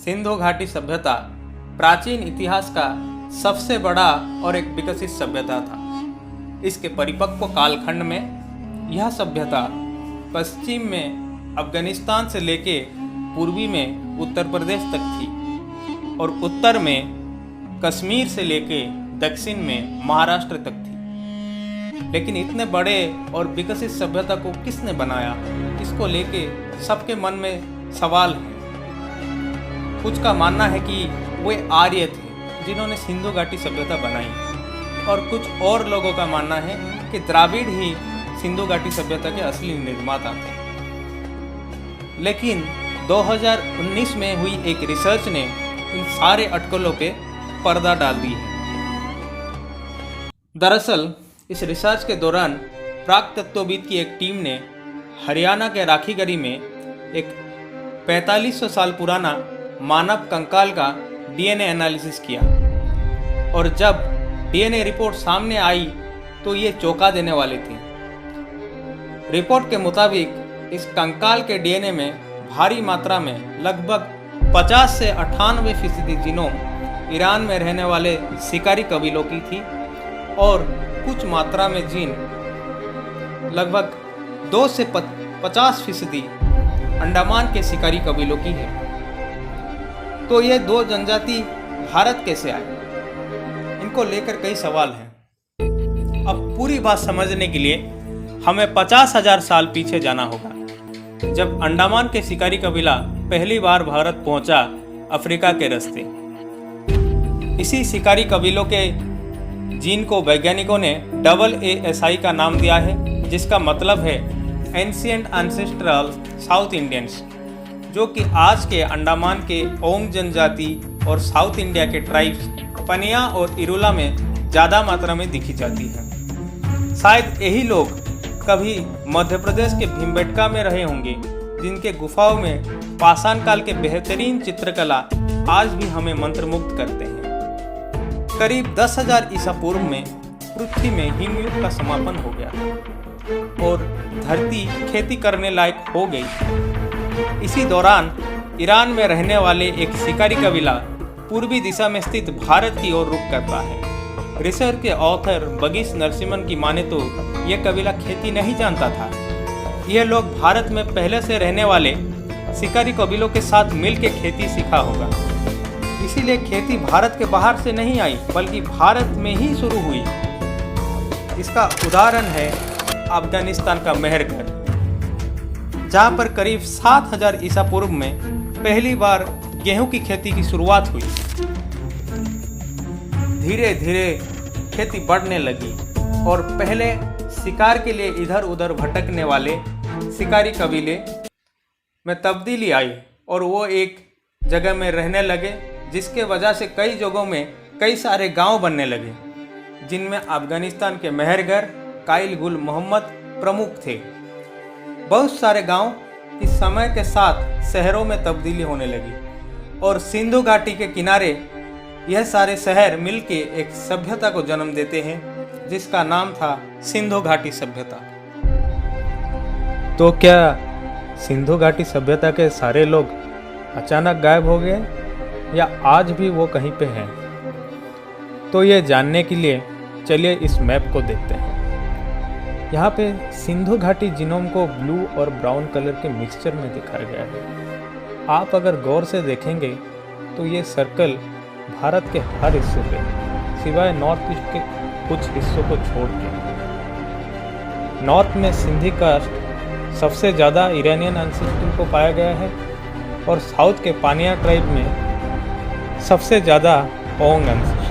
सिंधु घाटी सभ्यता प्राचीन इतिहास का सबसे बड़ा और एक विकसित सभ्यता था। इसके परिपक्व कालखंड में यह सभ्यता पश्चिम में अफगानिस्तान से लेके पूर्वी में उत्तर प्रदेश तक थी और उत्तर में कश्मीर से लेके दक्षिण में महाराष्ट्र तक थी। लेकिन इतने बड़े और विकसित सभ्यता को किसने बनाया, इसको लेके सबके मन में सवाल है। कुछ का मानना है कि वे आर्य थे जिन्होंने सिंधु घाटी सभ्यता बनाई और कुछ और लोगों का मानना है कि द्राविड़ ही सिंधु घाटी सभ्यता के असली निर्माता थे। लेकिन 2019 में हुई एक रिसर्च ने इन सारे अटकलों पे पर्दा डाल दी है। दरअसल इस रिसर्च के दौरान प्राक-तत्वविद की एक टीम ने हरियाणा के राखीगढ़ी में एक 4500 साल पुराना मानव कंकाल का डीएनए एनालिसिस किया और जब डीएनए रिपोर्ट सामने आई तो ये चौंका देने वाली थी। रिपोर्ट के मुताबिक इस कंकाल के डीएनए में भारी मात्रा में लगभग 50 से 98% जीनोम ईरान में रहने वाले शिकारी कबीलों की थी और कुछ मात्रा में जीन लगभग 2 से 50% अंडमान के शिकारी कबीलों की है। तो ये दो जनजाति भारत कैसे आए, इनको लेकर कई सवाल हैं। अब पूरी बात समझने के लिए हमें 50,000 साल पीछे जाना होगा, जब अंडमान के शिकारी कबीला पहली बार भारत पहुंचा अफ्रीका के रास्ते। इसी शिकारी कबीलों के जीन को वैज्ञानिकों ने AASI का नाम दिया है, जिसका मतलब है एंशिएंट एंसेस्ट्रल साउथ इंडियंस, जो कि आज के अंडमान के ओंग जनजाति और साउथ इंडिया के ट्राइब्स पनिया और इरुला में ज़्यादा मात्रा में दिखी जाती है। शायद यही लोग कभी मध्य प्रदेश के भीमबेटका में रहे होंगे, जिनके गुफाओं में पाषाण काल के बेहतरीन चित्रकला आज भी हमें मंत्रमुग्ध करते हैं। करीब 10,000 ईसा पूर्व में पृथ्वी में हिमयुग का समापन हो गया और धरती खेती करने लायक हो गई। इसी दौरान ईरान में रहने वाले एक शिकारी कबीला पूर्वी दिशा में स्थित भारत की ओर रुख करता है। रिसर्च के ऑथर बगीश नरसिम्हन की माने तो यह कबीला खेती नहीं जानता था। यह लोग भारत में पहले से रहने वाले शिकारी कबीलों के साथ मिलकर खेती सीखा होगा। इसीलिए खेती भारत के बाहर से नहीं आई, बल्कि भारत में ही शुरू हुई। इसका उदाहरण है अफगानिस्तान का मेहरगढ़, जहाँ पर करीब 7,000 ईसा पूर्व में पहली बार गेहूं की खेती की शुरुआत हुई। धीरे धीरे खेती बढ़ने लगी और पहले शिकार के लिए इधर उधर भटकने वाले शिकारी कबीले में तब्दीली आई और वो एक जगह में रहने लगे, जिसके वजह से कई जगहों में कई सारे गांव बनने लगे, जिनमें अफगानिस्तान के मेहरगढ़, काइल गुल मोहम्मद प्रमुख थे। बहुत सारे गांव इस समय के साथ शहरों में तब्दीली होने लगी और सिंधु घाटी के किनारे यह सारे शहर मिलके एक सभ्यता को जन्म देते हैं, जिसका नाम था सिंधु घाटी सभ्यता। तो क्या सिंधु घाटी सभ्यता के सारे लोग अचानक गायब हो गए या आज भी वो कहीं पे हैं? तो ये जानने के लिए चलिए इस मैप को देखते हैं। यहाँ पे सिंधु घाटी जीनोम को ब्लू और ब्राउन कलर के मिक्सचर में दिखाया गया है। आप अगर गौर से देखेंगे तो ये सर्कल भारत के हर हिस्से पे सिवाय नॉर्थ ईस्ट के कुछ हिस्सों को छोड़ के। नॉर्थ में सिंधी कास्ट सबसे ज़्यादा ईरानियन एंसेस्ट्री को पाया गया है और साउथ के पानिया ट्राइब में सबसे ज़्यादा ओंग एंसेस्ट्री।